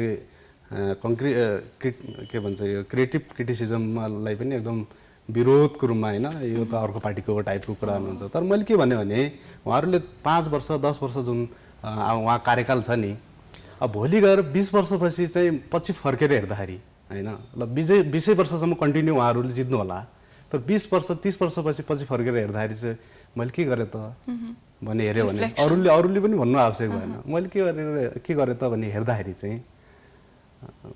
के भन्छ यो क्रिएटिभ क्रिटिसिजमलाई पनि एकदम विरोधको रूपमा होइन यो त अर्को पार्टीको टाइपको कुरा हुनुहुन्छ तर मैले के भने उहाँहरूले 5 वर्ष 10 वर्ष जुन उहाँ कार्यकाल छ नि अब भोलि गएर 20 वर्षपछि चाहिँ पछि फर्केर हेर्दाखेरि होइन ल 20 वर्षसम्म कन्टिन्यू उहाँहरूले जित्नु होला तर 20 वर्ष 30 वर्षपछि पछि फर्केर हेर्दाखेरि चाहिँ मैले के गरेँ त भने हेऱ्यो भने अरूले पनि भन्नु आवश्यक भएन मैले के गरेँ त भने हेर्दाखेरि चाहिँ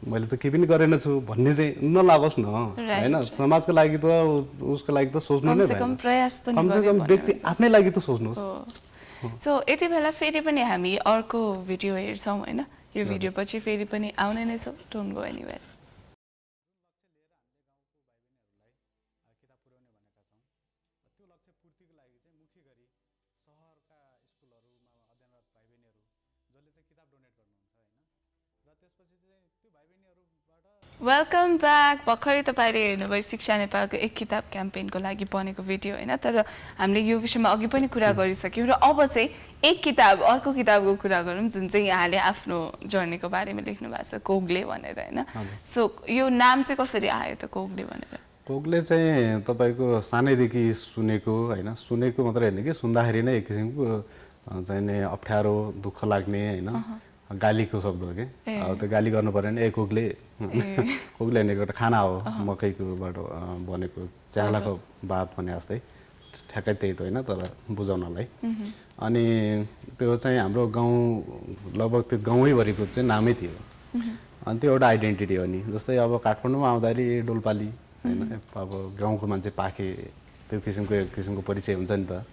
मैले त केही पनि गरेन छु भन्ने चाहिँ नलागोस् न होइन समाजको लागि त उसको लागि त सोच्नु नै भएन कमसेकम व्यक्ति आफ्नै लागि त सोच्नुहोस् सो यति बेला फेरि पनि हामी अर्को भिडियो हेर्छौँ होइन यो भिडियो पछि फेरि पनि आउने नै छौँ don't go anywhere welcome back भर्खरै तपाईँले हेर्नुभयो शिक्षा नेपालको एक किताब क्याम्पेनको लागि बनेको भिडियो होइन तर हामीले यो विषयमा अघि पनि कुरा गरिसक्यौँ र अब चाहिँ एक किताब अर्को किताबको कुरा गरौँ जुन चाहिँ यहाँले आफ्नो जर्नीको बारेमा लेख्नु भएको छ कोग्ले भनेर होइन सो यो नाम चाहिँ कसरी आयो त कोग्ले भनेर कोग्ले चाहिँ तपाईँको सानैदेखि सुनेको होइन सुनेको मात्रै होइन कि सुन्दाखेरि नै एक किसिमको चाहिँ नि अप्ठ्यारो दुःख लाग्ने होइन गालीको शब्द हो कि अब त्यो गाली गर्नु पऱ्यो भने कोग्ले कोग्ले भनेको एउटा खाना हो मकैकोबाट बनेको च्यालाको भात भने जस्तै ठ्याक्कै त्यही त होइन तर बुझाउनलाई अनि त्यो चाहिँ हाम्रो गाउँ लगभग त्यो गाउँैभरिको चाहिँ नामै थियो अनि त्यो एउटा आइडेन्टिटी हो नि जस्तै अब काठमाडौँमा आउँदाखेरि डोल्पाली होइन अब गाउँको मान्छे पाखे त्यो किसिमको परिचय हुन्छ नि त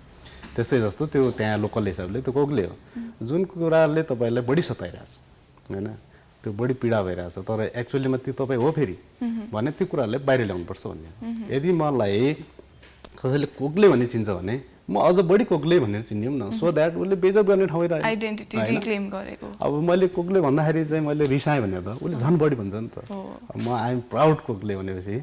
त्यस्तै जस्तो त्यो त्यहाँ लोकल हिसाबले त्यो कोग्ले हो जुन कुराले तपाईँलाई बढी सताइरहेछ होइन त्यो बढी पीडा भइरहेछ तर एक्चुअलीमा त्यो तपाईँ हो फेरि भने त्यो कुरालाई बाहिर ल्याउनुपर्छ भन्ने यदि मलाई कसैले कोग्ले भन्ने चिन्छ भने म अझ बढी कोग्ले भनेर चिन्यौँ न सो द्याट उसले बेइज्जत गर्ने ठाउँ आइडेन्टिटी रिक्लेम गरेको अब मैले कोग्ले भन्दाखेरि चाहिँ मैले रिसाएँ भने त उसले झन् बढी भन्छ नि त म आइएम प्राउड कोग्ले भनेपछि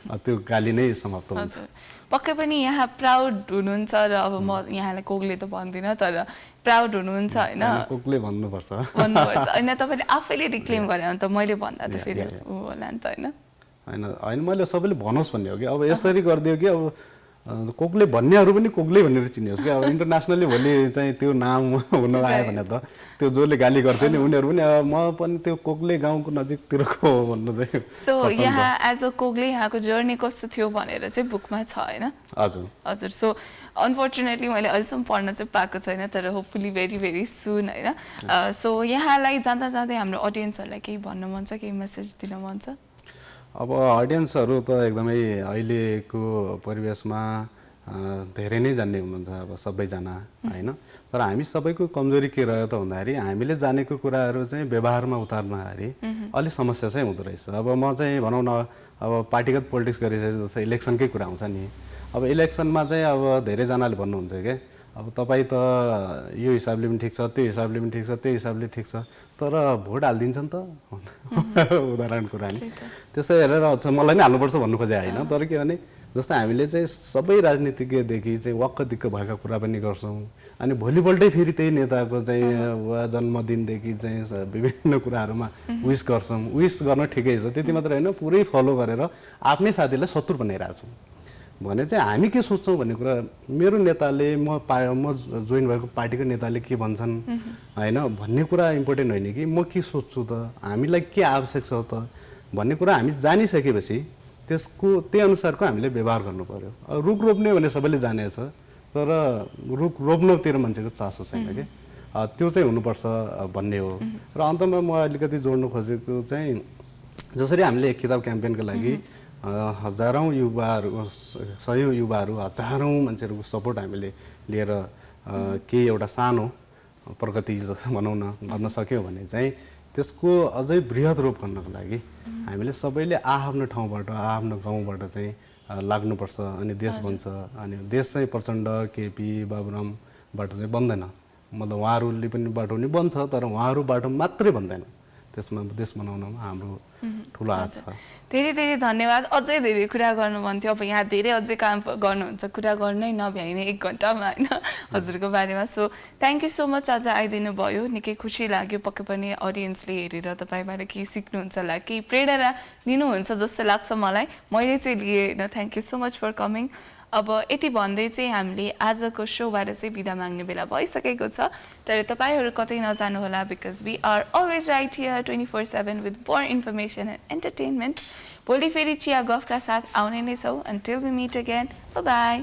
त्यो गाली नै समाप्त हुन्छ। हजुर पक्कै पनि यहाँ प्राउड हुनुहुन्छ र अब म यहाँलाई कोकले त भन्दिनँ तर प्राउड हुनुहुन्छ होइन कोकले भन्नुपर्छ भन्नुपर्छ होइन तपाईँले आफैले रिक्लेम गरे भने त मैले भन्दा त फेरि ऊ होला नि त होइन होइन मैले सबैले भनोस् भन्ने हो कि अब यसरी गरिदियो कि अब कोकले भन्नेहरू पनि कोकले भनेर चिनियोस् कि अब इन्टरनेसनली भोलि चाहिँ त्यो नाम हुन आयो भने त त्यो जसले गाली गर्थ्यो नि उनीहरू पनि म पनि त्यो कोकले गाउँको नजिकतिरको हो भन्नु चाहिँ सो यहाँ एज अ कोकले यहाँको जर्नी कस्तो थियो भनेर चाहिँ बुकमा छ होइन हजुर हजुर सो अनफर्चुनेटली मैले अहिलेसम्म पढ्न चाहिँ पाएको छैन तर होपफुली भेरी भेरी सुन होइन सो यहाँलाई जाँदा जाँदै हाम्रो अडियन्सहरूलाई केही भन्नु मन छ केही मेसेज दिन मन छ अब अडियन्सहरू त एकदमै अहिलेको परिवेशमा धेरै नै जान्ने हुनुहुन्छ अब सबैजना होइन तर हामी सबैको कमजोरी के रह्यो त भन्दाखेरि हामीले जानेको कुराहरू चाहिँ व्यवहारमा उतार्दाखेरि अलिक समस्या चाहिँ हुँदो रहेछ। अब म चाहिँ भनौँ न अब पार्टीगत पोलिटिक्स गरिसकेपछि जस्तै इलेक्सनकै कुरा आउँछ नि अब इलेक्सनमा चाहिँ अब धेरैजनाले भन्नुहुन्छ क्या अब तपाईँ त यो हिसाबले पनि ठिक छ त्यो हिसाबले पनि ठिक छ त्यो हिसाबले ठिक छ तर भोट हालिदिन्छ नि त उदाहरण कुरा नि त्यसै हेरेर मलाई नै हाल्नुपर्छ भन्नु खोजे होइन तर के भने जस्तै हामीले चाहिँ सबै राजनीतिज्ञदेखि चाहिँ वाक्क दिक्क भएका कुरा पनि गर्छौँ अनि भोलिपल्टै फेरि त्यही नेताको चाहिँ जन्मदिनदेखि चाहिँ विभिन्न कुराहरूमा विस गर्छौँ विस गर्न ठिकै छ त्यति मात्र होइन पुरै फलो गरेर आफ्नै साथीलाई शत्रु बनाइरहेछौँ भने चाहिँ हामी के सोच्छौँ भन्ने कुरा मेरो नेताले म जोइन भएको पार्टीको नेताले के भन्छन् होइन भन्ने कुरा इम्पोर्टेन्ट होइन कि म के सोच्छु त हामीलाई के आवश्यक छ त भन्ने कुरा हामी जानिसकेपछि त्यसको त्यही अनुसारको हामीले व्यवहार गर्नु पर्यो। रुख रोप्ने भने सबैले जानेछ तर रुख रोप्नतिर मान्छेको चासो छैन कि त्यो चाहिँ हुनुपर्छ भन्ने हो। र अन्तमा म अलिकति जोड्नु खोजेको चाहिँ जसरी हामीले एक किताब क्याम्पेनको लागि हजारौँ युवाहरू सयौँ युवाहरू हजारौँ मान्छेहरूको सपोर्ट हामीले लिएर केही एउटा सानो प्रगति भनौँ न गर्न सक्यौँ भने चाहिँ त्यसको अझै बृहत रूप गर्नको लागि हामीले सबैले आफ्नो ठाउँबाट आफ्नो गाउँबाट चाहिँ लाग्नुपर्छ अनि देश बन्छ अनि देश चाहिँ प्रचण्ड केपी बाबुरामबाट चाहिँ बन्दैन मतलब उहाँहरूले पनि बाटो नि बन्छ तर उहाँहरूबाट मात्रै बन्दैन त्यसमा देश बनाउनमा हाम्रो ठुलो हात छ। धेरै धेरै धन्यवाद अझै धेरै कुरा गर्नु मन थियो अब यहाँ धेरै अझै काम गर्नुहुन्छ कुरा गर्नै नभ्याइने 1 घन्टामा होइन हजुरको बारेमा so thank you so much आज आइदिनु भयो निकै खुसी लाग्यो पक्कै पनि अडियन्सले हेरेर तपाईँबाट केही सिक्नुहुन्छ होला केही प्रेरणा लिनुहुन्छ जस्तो लाग्छ मलाई मैले चाहिँ लिएँ होइन thank you so much for coming. अब यति भन्दै चाहिँ हामीले आजको सोबाट चाहिँ बिदा माग्ने बेला भइसकेको छ तर तपाईँहरू कतै नजानु होला because we are always right here 24/7 with more information and entertainment. भोलि फेरि चिया गफका साथ आउने नै छौँ until we meet again bye by.